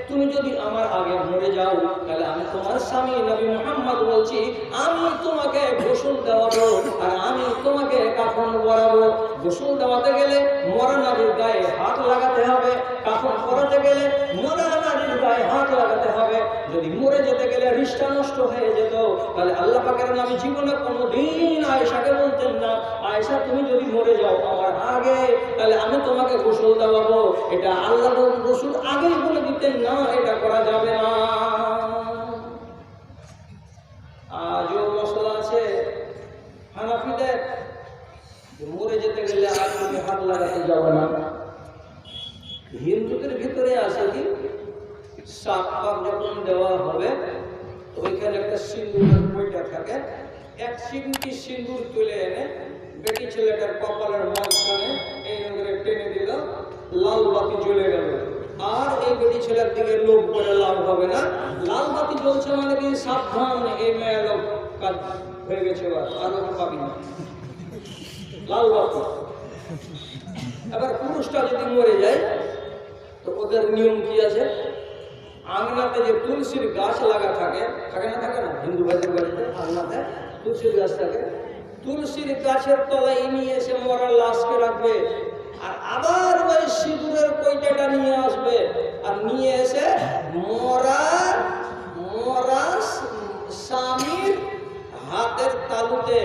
তুমি যদি আমার আগে মরে যাও তাহলে আমি তোমার স্বামী নবী মুহাম্মদ বলছি, আমি তোমাকে গোসল দেওয়াবো আর আমি তোমাকে কাফন পরাবো। গোসল দেওয়াতে গেলে মরা নারীর গায়ে হাত লাগাতে হবে, কাফন পরাতে গেলে মরা নারীর গায়ে হাত লাগাতে হবে। যদি মরে যেতে গেলে রিশতা নষ্ট হয়ে যেত, তাহলে আল্লাহ পাকের নবী জীবনে কোনোদিন আয়েশাকে বলতেন না, আয়েশা তুমি যদি মরে যাও আমার আগে তাহলে আমি তোমাকে গোসল দেওয়াবো। এটা আল্লাহ রাসূল আগেই বলে দিতেন না, এটা করা যাবে না। আজও মশলা আছে হানাফিদের, মরে যেতে গেলে আর তুমি হাত লাগাতে যাবে না। হিন্দুদের ভিতরে আছে কি সাত পাক যখন দেওয়া হবে ওইখানে একটা সিন্দুরের বইটা থাকে, এক চিমটি সিন্দুর তুলে এনে বেটি ছেলেটার কপালের মাঝখানে এই করে টেনে দিল, লাল বাতি জ্বলে গেল। আর এই বেটি ছেলের দিকে লোক করে লাভ হবে না, লাল বাতি জ্বলছে মানে কি সাবধান, এই মেয়ে লোক কাজ হয়ে গেছে, আর পাবি না লাল বাতি। এবার পুরুষটা যদি মরে যায় তো ওদের নিয়ম কি আছে, আঙনাতে যে তুলসীর গাছ লাগা থাকে, থাকে না থাকে না হিন্দু ভাইদের বাড়িতে আঙনাতে তুলসীর গাছ থাকে, তুলসীর গাছের তলায় নিয়ে এসে মরার লাশকে রাখবে, আর আবার ওই সিঁদুরের কইটাটা নিয়ে আসবে, আর নিয়ে এসে মরা স্বামীর হাতের তালুতে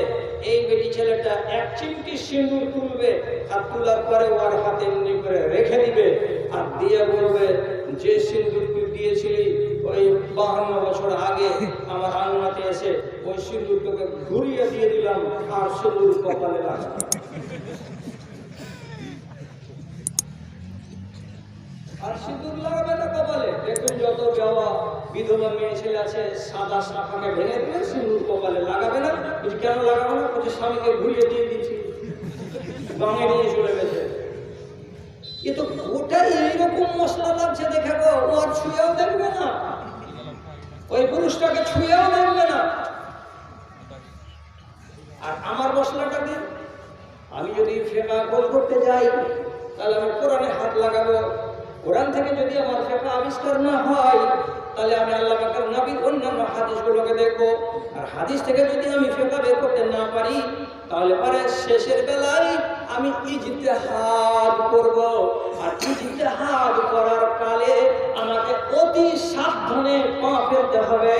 এই বেটি ছেলেটা এক চিমটি সিঁদুর তুলবে, আর তোলার পরে ওর হাতে এমনি করে রেখে দিবে, আর দিয়ে বলবে যে সিঁদুর তুই দিয়েছিলি ওই 52 বছর আগে আমার আঙনাতে এসে, ওই সিঁদুর তোকে ঘুরিয়ে দিয়ে দিলাম, আর সিঁদুর কপালে লাগা। আর সিঁদুর লাগাবে না কপালে। দেখুন যত যাওয়া বিধবা মেয়ে ছেলে আছে সাদা শাখাকে ভেঙে দিয়ে সিঁদুর কপালে লাগাবে না। কেন লাগাবে না? বলছে স্বামীকে ঘুরিয়ে দিয়ে দিচ্ছি, বাঙে নিয়ে চলে গেছে। এ তো গোটাই এইরকম মশলা লাগছে, দেখে গো ও আর ছুঁয়েও দেখবে না, ওই পুরুষটাকে ছুঁয়েও দেখবে না। আর আমার মশলাটা কি, আমি যদি ফেকা গোল করতে যাই তাহলে আমি কোরআনে হাত লাগাবো, কোরআন থেকে যদি আমার ফেকা আবিষ্কার না হয় তাহলে আমি আল্লাহ পাকের নবীর অন্যান্য হাদিসগুলোকে দেখবো, আর হাদিস থেকে যদি আমি ফেকা বের করতে না পারি তাহলে পরে শেষের বেলায় আমি ইজতিহাদ করব, আর ইজতিহাদ করার কালে আমাকে অতি সাবধানে পা ফেলতে হবে।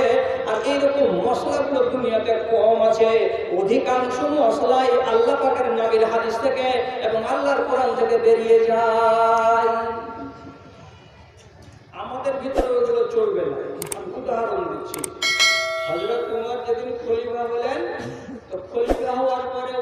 আর এইরকম মশলাগুলো দুনিয়াতে কম আছে, অধিকাংশ মশলাই আল্লাহ পাকের নবীর হাদিস থেকে এবং আল্লাহর কোরআন থেকে বেরিয়ে যায়। আমাদের ভিতরে ওগুলো চলবে না। আমি উদাহরণ দিচ্ছি, হযরত উমর যেদিন খলিফা হলেন, তো খলিফা হওয়ার পরে